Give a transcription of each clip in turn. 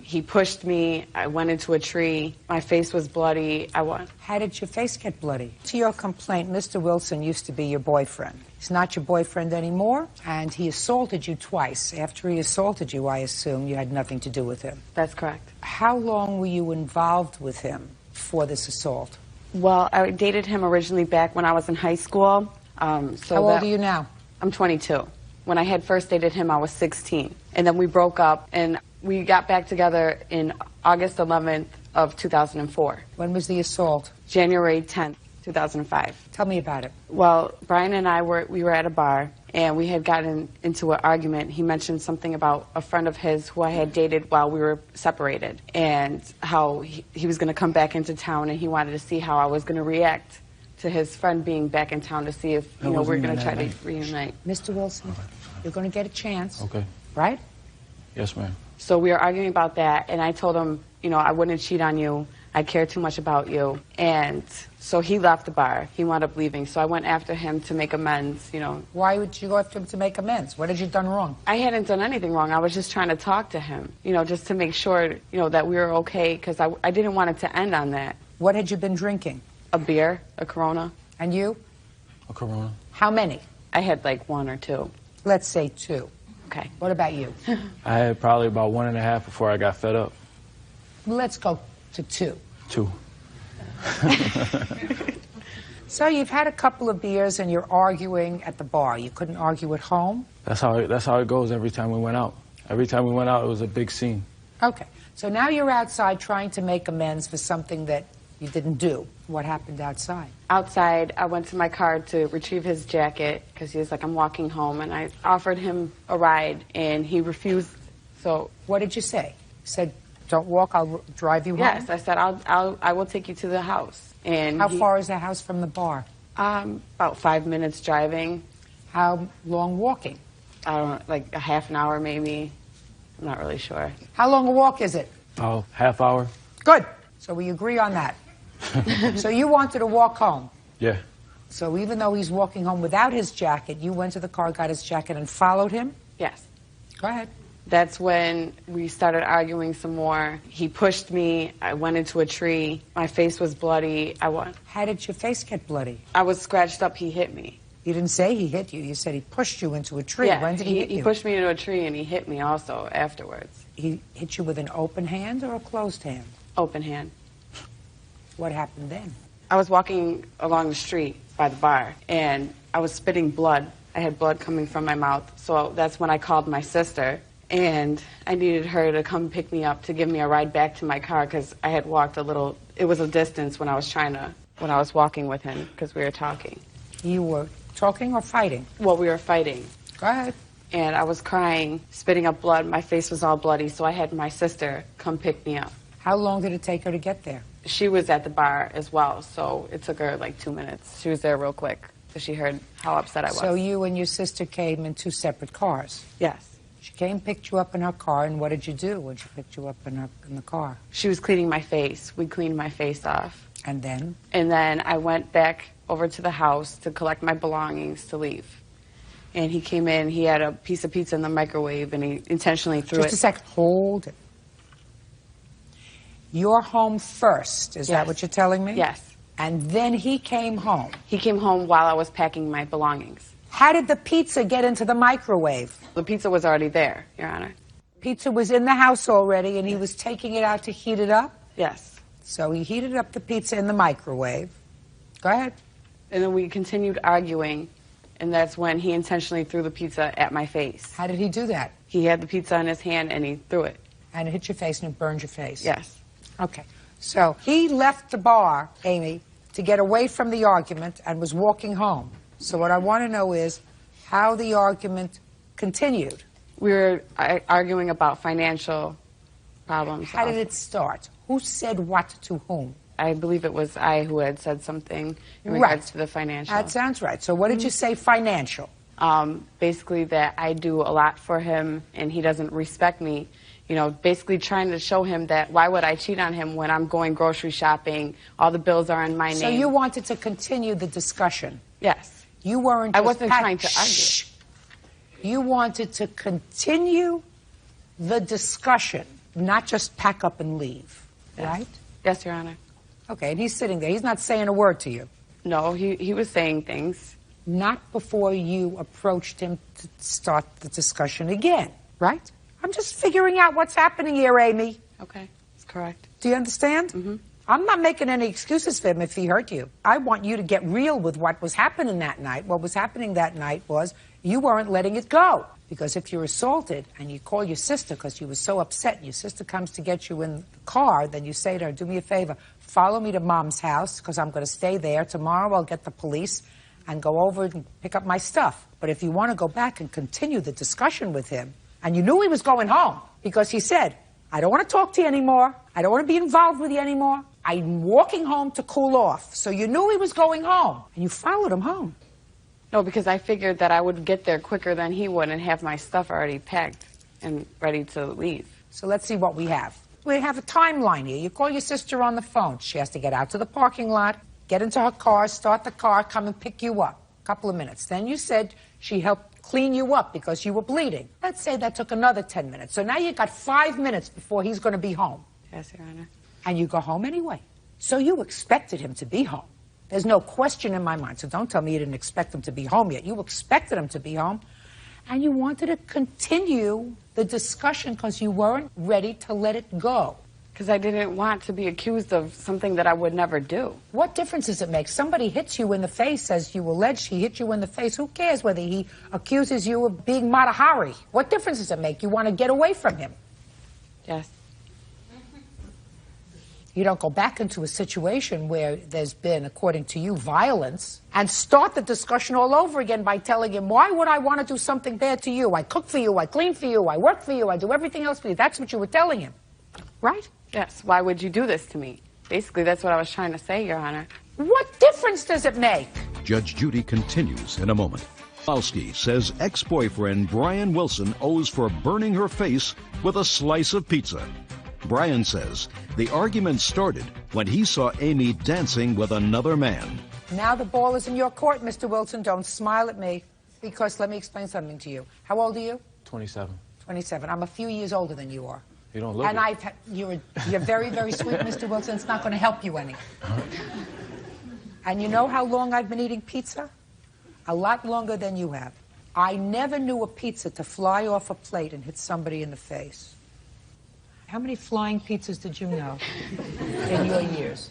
He pushed me. I went into a tree. My face was bloody. How did your face get bloody? To your complaint, Mr. Wilson used to be your boyfriend. He's not your boyfriend anymore, and he assaulted you twice. After he assaulted you, I assume you had nothing to do with him. That's correct. How long were you involved with him for this assault? Well, I dated him originally back when I was in high school. How old are you now? I'm 22. When I had first dated him, I was 16. And then we broke up, and we got back together in August 11th of 2004. When was the assault? January 10th, 2005. Tell me about it. Well, Brian and I we were at a bar, and we had gotten into an argument. He mentioned something about a friend of his who I had dated while we were separated, and how he was going to come back into town, and he wanted to see how I was going to react to his friend being back in town to see if, we're going to try to reunite. Mr. Wilson, you're going to get a chance. Okay. Right? Yes, ma'am. So we were arguing about that, and I told him, I wouldn't cheat on you. I care too much about you. And so he left the bar. He wound up leaving. So I went after him to make amends, Why would you go after him to make amends? What had you done wrong? I hadn't done anything wrong. I was just trying to talk to him, just to make sure, that we were okay, because I didn't want it to end on that. What had you been drinking? A beer, a Corona. And you? A Corona. How many? I had like 1 or 2. Let's say 2. Okay. What about you? I had probably about 1.5 before I got fed up. Let's go to 2. 2. So you've had a couple of beers and you're arguing at the bar. You couldn't argue at home? That's how it goes every time we went out. Every time we went out, it was a big scene. Okay. So now you're outside trying to make amends for something that you didn't do. What happened outside? Outside, I went to my car to retrieve his jacket because he was like, I'm walking home, and I offered him a ride, and he refused. So what did you say? You said, don't walk, I'll drive you home? Yes, I said, I will take you to the house. And how far is the house from the bar? About 5 minutes driving. How long walking? I don't know, like a half an hour maybe. I'm not really sure. How long a walk is it? Oh, half hour. Good. So we agree on that. So you wanted to walk home? Yeah. So even though he's walking home without his jacket, you went to the car, got his jacket, and followed him? Yes. Go ahead. That's when we started arguing some more. He pushed me. I went into a tree. My face was bloody. How did your face get bloody? I was scratched up. He hit me. You didn't say he hit you. You said he pushed you into a tree. Yeah, when did he hit you? He pushed me into a tree, and he hit me also afterwards. He hit you with an open hand or a closed hand? Open hand. What happened then? I was walking along the street by the bar, and I was spitting blood. I had blood coming from my mouth. So that's when I called my sister, and I needed her to come pick me up to give me a ride back to my car because I had walked a little. It was a distance when I was walking with him because we were talking. You were talking or fighting? Well, we were fighting. Go ahead. And I was crying, spitting up blood. My face was all bloody, so I had my sister come pick me up. How long did it take her to get there? She was at the bar as well, so it took her like 2 minutes. She was there real quick, so she heard how upset I was. So you and your sister came in 2 separate cars? Yes. She came, picked you up in her car, and what did you do when she picked you up in the car? She was cleaning my face. We cleaned my face off. And then? And then I went back over to the house to collect my belongings to leave. And he came in, he had a piece of pizza in the microwave, and he intentionally threw it. Just a second, hold it. You're home first, is that what you're telling me? Yes. And then he came home. He came home while I was packing my belongings. How did the pizza get into the microwave? The pizza was already there, Your Honor. Pizza was in the house already, and he was taking it out to heat it up? Yes. So he heated up the pizza in the microwave. Go ahead. And then we continued arguing, and that's when he intentionally threw the pizza at my face. How did he do that? He had the pizza in his hand, and he threw it. And it hit your face, and it burned your face? Yes. Okay. So he left the bar, Amy, to get away from the argument and was walking home. So what I want to know is how the argument continued. We were arguing about financial problems. How did it start? Who said what to whom? I believe it was I who had said something in regards to the financial. That sounds right. So what did you say financial? Basically that I do a lot for him and he doesn't respect me. You know, basically trying to show him that why would I cheat on him when I'm going grocery shopping, all the bills are in my name. So you wanted to continue the discussion? Yes. You weren't I just wasn't trying to argue. You wanted to continue the discussion. not just pack up and leave, Yes. right? Yes, Your Honor. Okay, and he's sitting there. He's not saying a word to you. No, he was saying things. Not before you approached him to start the discussion again, right? I'm just figuring out what's happening here, Amy. Okay, that's correct. Do you understand? Mm-hmm. I'm not making any excuses for him if he hurt you. I want you to get real with what was happening that night. What was happening that night was you weren't letting it go. Because if you're assaulted and you call your sister because you were so upset and your sister comes to get you in the car, then you say to her, do me a favor, follow me to Mom's house because I'm going to stay there. Tomorrow I'll get the police and go over and pick up my stuff. But if you want to go back and continue the discussion with him, and you knew he was going home because he said, I don't want to talk to you anymore. I don't want to be involved with you anymore. I'm walking home to cool off. So you knew he was going home, and you followed him home. No, because I figured that I would get there quicker than he would and have my stuff already packed and ready to leave. So let's see what we have. We have a timeline here. You call your sister on the phone. She has to get out to the parking lot, get into her car, start the car, come and pick you up. A couple of minutes. Then you said she helped clean you up because you were bleeding. Let's say that took another 10 minutes. So now you got 5 minutes before he's going to be home. Yes, Your Honor. And you go home anyway. So you expected him to be home. There's no question in my mind. So don't tell me you didn't expect him to be home yet. You expected him to be home. And you wanted to continue the discussion because you weren't ready to let it go. Because I didn't want to be accused of something that I would never do. What difference does it make? Somebody hits you in the face, as you allege he hit you in the face. Who cares whether he accuses you of being Matahari? What difference does it make? You want to get away from him. Yes. You don't go back into a situation where there's been, according to you, violence, and start the discussion all over again by telling him, why would I want to do something bad to you? I cook for you, I clean for you, I work for you, I do everything else for you. That's what you were telling him, right? Yes. Why would you do this to me? Basically, that's what I was trying to say, Your Honor. What difference does it make? Judge Judy continues in a moment. Kowalski says ex-boyfriend Brian Wilson owes for burning her face with a slice of pizza. Brian says the argument started when he saw Amy dancing with another man. Now the ball is in your court, Mr. Wilson. Don't smile at me, because let me explain something to you. How old are you? 27. 27. I'm a few years older than you are. You don't look And it. you're very, very sweet, Mr. Wilson. It's not going to help you any. And you know how long I've been eating pizza? A lot longer than you have. I never knew a pizza to fly off a plate and hit somebody in the face. How many flying pizzas did you know in your years?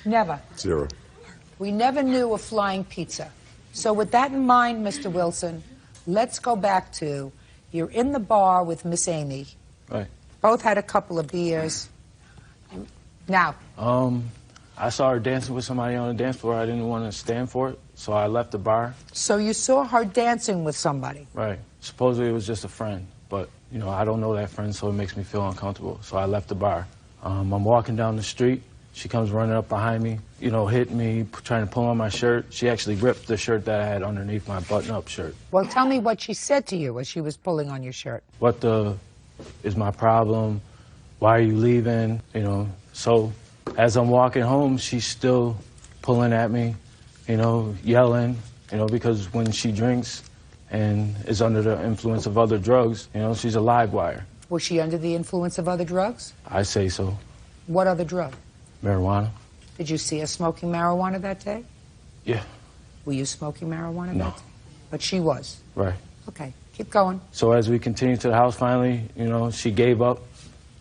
Never. 0. We never knew a flying pizza. So with that in mind, Mr. Wilson, let's go back to, you're in the bar with Miss Amy. Right. Both had a couple of beers. Now, I saw her dancing with somebody on the dance floor. I didn't want to stand for it, so I left the bar. so you saw her dancing with somebody. Right. Supposedly it was just a friend, but, you know, I don't know that friend, so it makes me feel uncomfortable. So I left the bar. I'm walking down the street. She comes running up behind me, you know, hitting me, trying to pull on my shirt. She actually ripped the shirt that I had underneath my button-up shirt. Well, tell me what she said to you as she was pulling on your shirt. What the is my problem? Why are you leaving? You know, so as I'm walking home, she's still pulling at me, you know, yelling, you know, because when she drinks and is under the influence of other drugs, you know, she's a live wire. Was she under the influence of other drugs? I say so. What other drug? Marijuana? Did you see her smoking marijuana that day? Yeah. Were you smoking marijuana No. that day? But she was. Right. Okay, keep going. So as we continue to the house, finally, you know, she gave up.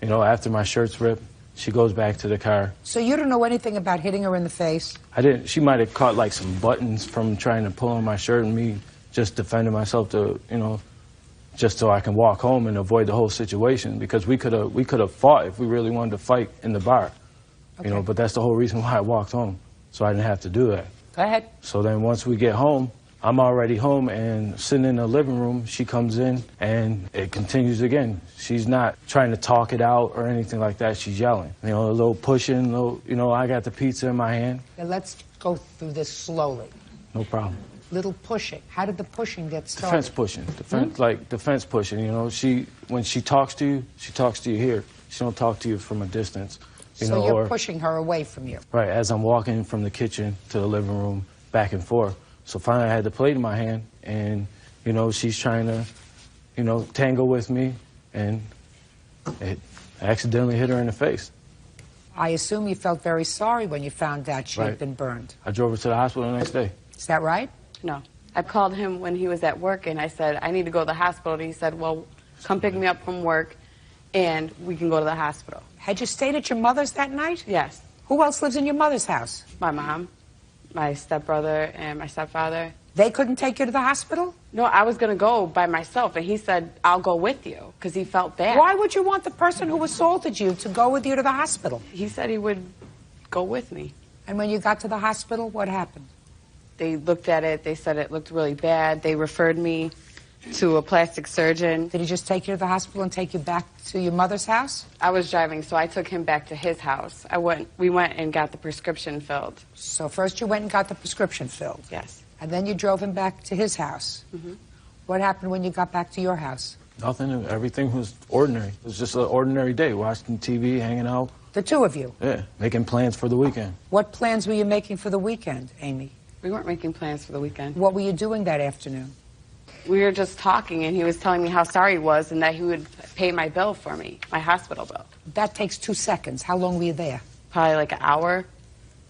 You know, after my shirt's ripped, she goes back to the car. So you don't know anything about hitting her in the face? I didn't. She might have caught like some buttons from trying to pull on my shirt, and me just defending myself to, you know, just so I can walk home and avoid the whole situation, because we could have fought if we really wanted to fight in the bar. Okay. You know, but that's the whole reason why I walked home, so I didn't have to do that. Go ahead. So then once we get home, I'm already home and sitting in the living room. She comes in and it continues again. She's not trying to talk it out or anything like that. She's yelling. You know, a little pushing, you know, I got the pizza in my hand. Now let's go through this slowly. No problem. Little pushing. How did the pushing get started? Defense pushing. Defense pushing, you know. When she talks to you here. She don't talk to you from a distance. You So know, you're pushing her away from you. Right, as I'm walking from the kitchen to the living room, back and forth. So finally I had the plate in my hand, and, you know, she's trying to, you know, tangle with me, and I accidentally hit her in the face. I assume you felt very sorry when you found out she had Right. been burned. I drove her to the hospital the next day. Is that right? No. I called him when he was at work, and I said, I need to go to the hospital. And he said, well, come pick me up from work, and we can go to the hospital. Had you stayed at your mother's that night? Yes. Who else lives in your mother's house? My mom, my stepbrother, and my stepfather. They couldn't take you to the hospital? No, I was going to go by myself, and he said, I'll go with you, because he felt bad. Why would you want the person who assaulted you to go with you to the hospital? He said he would go with me. And when you got to the hospital, what happened? They looked at it. They said it looked really bad. They referred me to a plastic surgeon. Did he just take you to the hospital and take you back to your mother's house? I was driving, so I took him back to his house. We went and got the prescription filled. So first you went and got the prescription filled. Yes. And then you drove him back to his house. Mm-hmm. What happened when you got back to your house? Nothing. Everything was ordinary. It was just an ordinary day, watching TV, hanging out. The two of you. Yeah, making plans for the weekend. What plans were you making for the weekend, Amy? We weren't making plans for the weekend. What were you doing that afternoon? We were just talking, and he was telling me how sorry he was and that he would pay my bill for me, my hospital bill. That takes 2 seconds. How long were you there? Probably like an hour,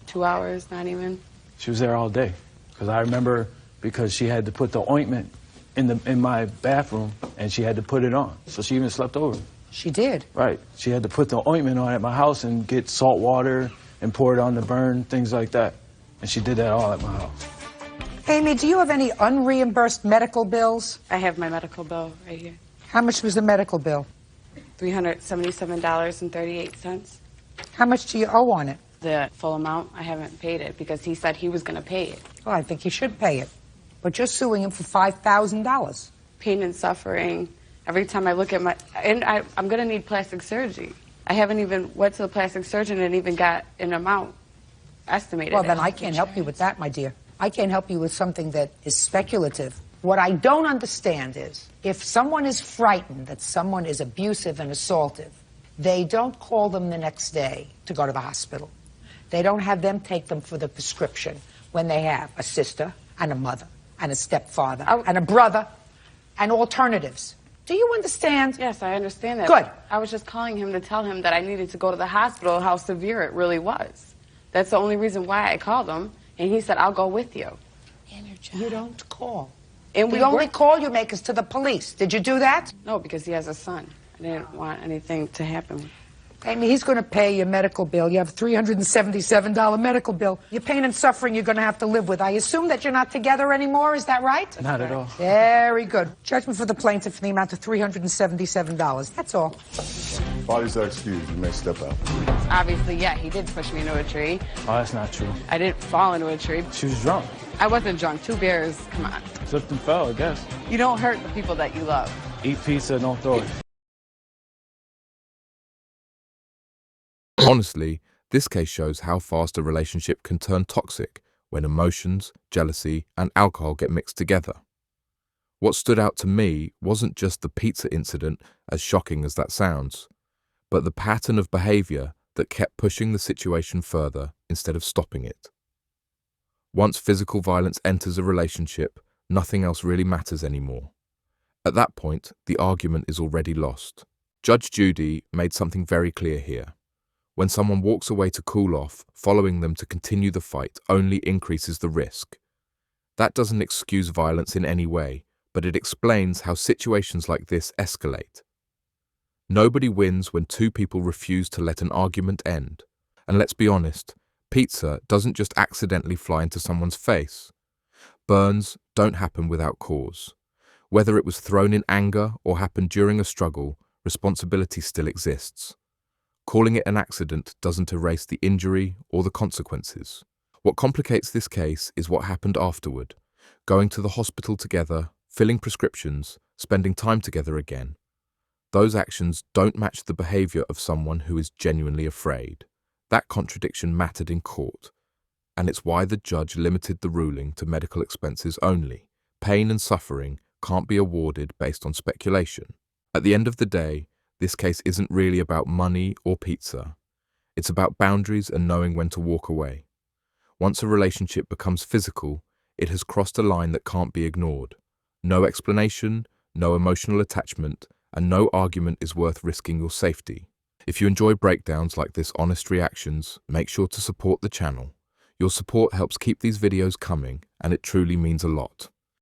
2 hours, not even. She was there all day. Because I remember because she had to put the ointment in my bathroom, and she had to put it on. So she even slept over. She did? Right. She had to put the ointment on at my house and get salt water and pour it on the burn, things like that. And she did that all at my house. Amy, do you have any unreimbursed medical bills? I have my medical bill right here. How much was the medical bill? $377.38. How much do you owe on it? The full amount, I haven't paid it because he said he was going to pay it. Well, I think you should pay it. But you're suing him for $5,000. Pain and suffering. Every time I look at I'm going to need plastic surgery. I haven't even went to the plastic surgeon and even got an amount estimated. Well, then I can't help you with that, my dear. I can't help you with something that is speculative. What I don't understand is, if someone is frightened that someone is abusive and assaultive, they don't call them the next day to go to the hospital. They don't have them take them for the prescription when they have a sister and a mother and a stepfather and a brother and alternatives. Do you understand? Yes, I understand that. Good. I was just calling him to tell him that I needed to go to the hospital, how severe it really was. That's the only reason why I called him, and he said, I'll go with you. You don't call. And The only call you make is to the police. Did you do that? No, because he has a son. I didn't want anything to happen. Amy, he's going to pay your medical bill. You have a $377 medical bill. Your pain and suffering you're going to have to live with. I assume that you're not together anymore. Is that right? Not at all. Very good. Judgment for the plaintiff in the amount of $377. That's all. Bodies are excused. You may step out. Obviously, yeah, he did push me into a tree. Oh, that's not true. I didn't fall into a tree. She was drunk. I wasn't drunk. 2 beers, come on. Slipped and fell, I guess. You don't hurt the people that you love. Eat pizza, don't throw it. Honestly, this case shows how fast a relationship can turn toxic when emotions, jealousy, and alcohol get mixed together. What stood out to me wasn't just the pizza incident, as shocking as that sounds, but the pattern of behavior that kept pushing the situation further instead of stopping it. Once physical violence enters a relationship, nothing else really matters anymore. At that point, the argument is already lost. Judge Judy made something very clear here. When someone walks away to cool off, following them to continue the fight only increases the risk. That doesn't excuse violence in any way, but it explains how situations like this escalate. Nobody wins when 2 people refuse to let an argument end. And let's be honest, pizza doesn't just accidentally fly into someone's face. Burns don't happen without cause. Whether it was thrown in anger or happened during a struggle, responsibility still exists. Calling it an accident doesn't erase the injury or the consequences. What complicates this case is what happened afterward, going to the hospital together, filling prescriptions, spending time together again. Those actions don't match the behavior of someone who is genuinely afraid. That contradiction mattered in court, and it's why the judge limited the ruling to medical expenses only. Pain and suffering can't be awarded based on speculation. At the end of the day, this case isn't really about money or pizza. It's about boundaries and knowing when to walk away. Once a relationship becomes physical, it has crossed a line that can't be ignored. No explanation, no emotional attachment, and no argument is worth risking your safety. If you enjoy breakdowns like this honest reactions, make sure to support the channel. Your support helps keep these videos coming, and it truly means a lot.